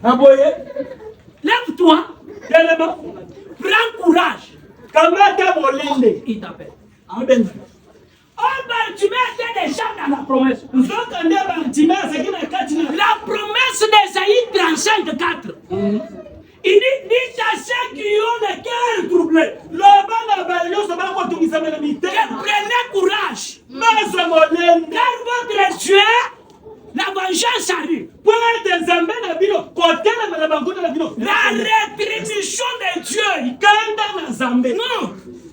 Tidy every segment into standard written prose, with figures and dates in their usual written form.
Aboye. Lève-toi. Prends courage. Il t'appelle. Oh ben, tu mets des gens dans la promesse. La promesse d'Esaïe 35:4. Il dit à ceux qui ont le cœur troublé, prenez courage. Car votre Dieu, la vengeance arrive. La rétribution de Dieu. Non,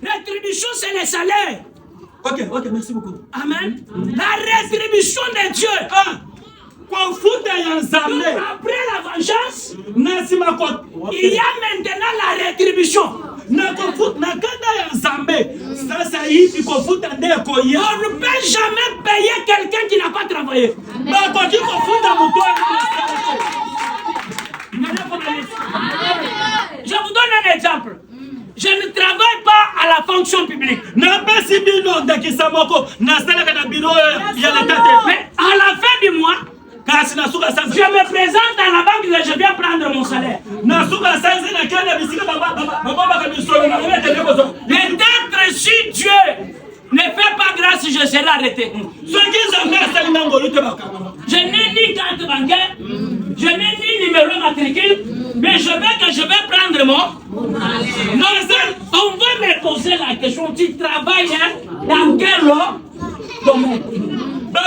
rétribution c'est le salaire. Ok, merci beaucoup. Amen. La rétribution de Dieu. Donc, après la vengeance, il y a maintenant la rétribution. On ne peut jamais payer quelqu'un qui n'a pas travaillé. Je vous donne un exemple. Je ne travaille pas à la fonction publique. Mais à la fin du mois, je me présente à la banque et je viens prendre mon salaire. Peut-être si Dieu ne fait pas grâce, je serai arrêté. Je n'ai ni carte bancaire, je n'ai ni numéro matricule, mais je vais prendre mon... Non, on va me poser la question, tu travailles dans quel domaine? C'est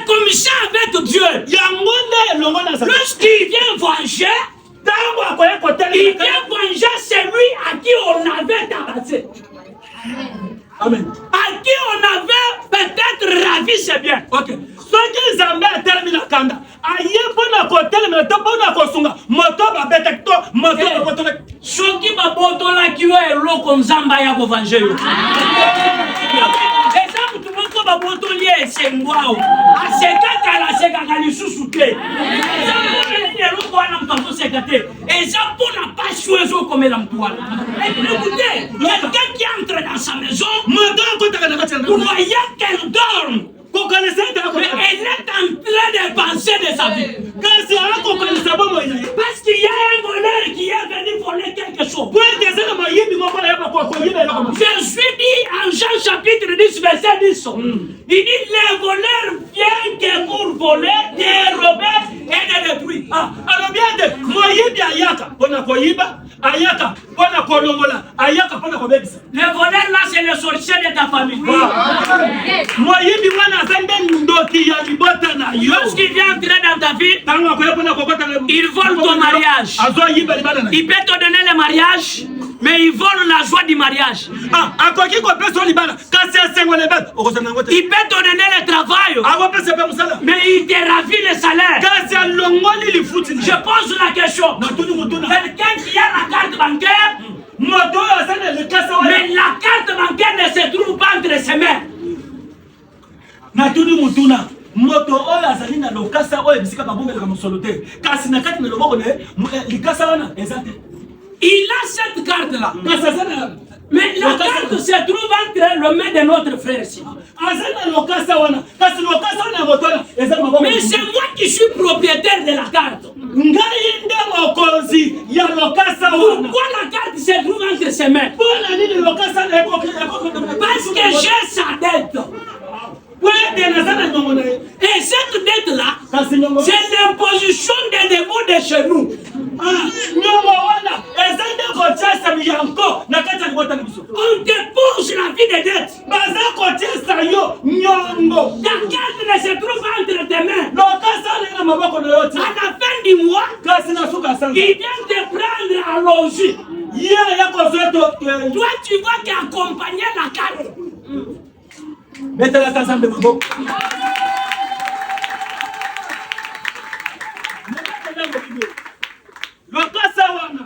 comme ça avec Dieu. Lorsqu'il vient venger, il vient venger celui à qui on avait tabassé. Amen. À qui on avait peut-être ravi ses biens. Ok. Soki Zambé a terminé la kanda. Aïe bona kotel mais to bona kosunga. Moto ba betekto, moto ba kotola. Soki ba botola kiwa eloko Nzamba ya ko venger yo. Eza mutu moko ba botoli esengwao. Asekaka la sekaka lisusu te. Eza moni eloko wana mtambo sekate. Eza pona pas choiso comme la mtoile. Écoutez, quelqu'un qui entre dans sa maison, vous voyez qu'elle dorme. Mais elle est en train de penser de sa vie. Parce qu'il y a un voleur qui est venu voler quelque chose. Je suis dit en Jean chapitre 10, verset 10. Il dit les voleurs viennent que pour voler, dérober et de détruire. Le voleur là, c'est le sorcier de ta famille. Lorsqu'il vient entrer dans ta vie, il vole ton mariage. Il peut te donner le mariage, mais il vole la joie du mariage. Il peut te donner le travail, mais il te ravit le salaire. Je pose la question. Quelqu'un qui a la carte bancaire, mais la carte bancaire ne se trouve pas entre ses mains. Moto oyo azali na lokasa oyo bisika babombelaka mosolo te kasi na kati na loboko ne likasa wana ezate. Il a cette carte là. Mais la carte se trouve entre les mains de notre frère ici. Mais c'est moi qui suis propriétaire de la carte. Pourquoi la carte se trouve entre ses mains? Parce que j'ai sa dette. Et cette dette-là, c'est l'imposition des démons de chez nous. On dépose la vie des dettes. Ta carte ne se trouve pas entre tes mains. À la fin du mois, il vient te prendre à logis. Toi, tu vois qu'accompagner la carte. Mettez la casa de Mabo. Le casa wana.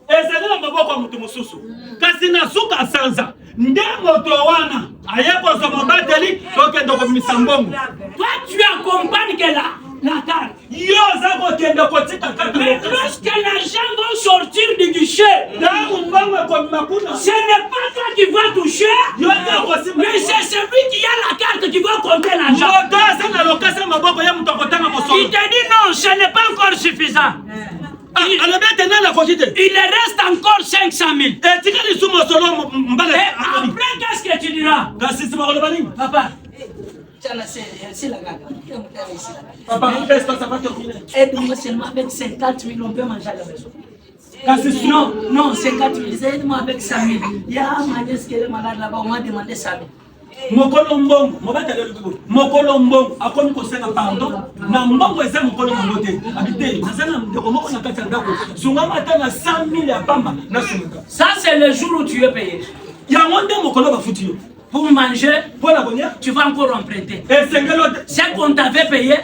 Ezali na maboko ya mutu mususu. Kasi na suka sanza. Nde moto wana. Ayeko so mobateli toke ndoko misambongo. Toi tu accompagnes que là. la carte. Yo zako kende kotika carte. Mais lorsque l'argent va sortir du guichet, ce n'est pas toi qui vas toucher, mais c'est celui qui a la carte qui va compter l'argent. Il te dit non, ce n'est pas encore suffisant. Il reste encore 500 000. Et après, qu'est-ce que tu diras? Papa, Papa, aide-moi seulement avec 50 000, on peut manger à la maison. Non, 50 000, aide-moi avec 100 000. Il y a un manès qui est malade là-bas, on m'a demandé 100 000. Mokolo mbongo akomi kosenga pardon na mbongo eza mokolo mbongo te abite nazana ndeko moko na kati ya ndako zunga mata na 100 000 ya pamba na sunga. Ça c'est le jour où tu es payé. Ya monde mokolo ba futi yo pour manger, pour la bonne, tu vas encore emprunter. Et c'est ce qu'on t'avait payé,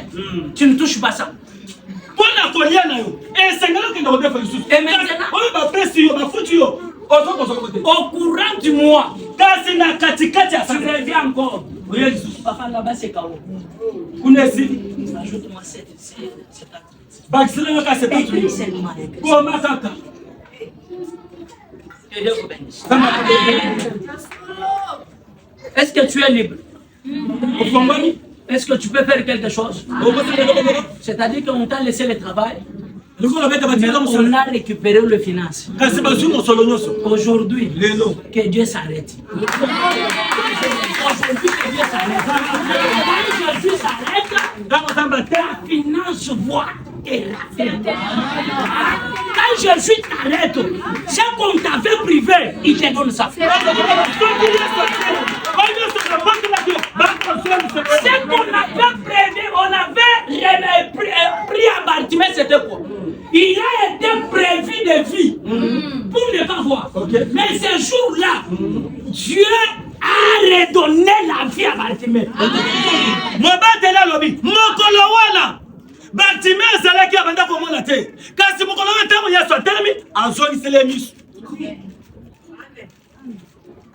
tu ne touches pas ça. Pour la collier et c'est que nous devons faire. Et maintenant on va faire sur ma futi yo. Au courant du mois, tu reviens encore. Papa là-bas c'est KO. Ajoute-moi cette. Est-ce que tu es libre? Est-ce que tu peux faire quelque chose? C'est-à-dire qu'on t'a laissé le travail. On a récupéré le finance. Aujourd'hui, que Dieu s'arrête. Aujourd'hui, que Dieu s'arrête. Quand Jésus s'arrête, la finance voit et la fait. Quand Jésus t'arrête, ce qu'on t'avait privé, il te donne ça. Ce qu'on avait prévu, on avait pris à Bartimée, c'était quoi? Il a été prévu de vie pour ne pas voir. Mais ce jour-là, Dieu a redonné la vie à Bartimée. Bartimée azalaki abanda komona te kasi mokolo ntango ya so telemi azongisele miso.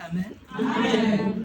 Amen.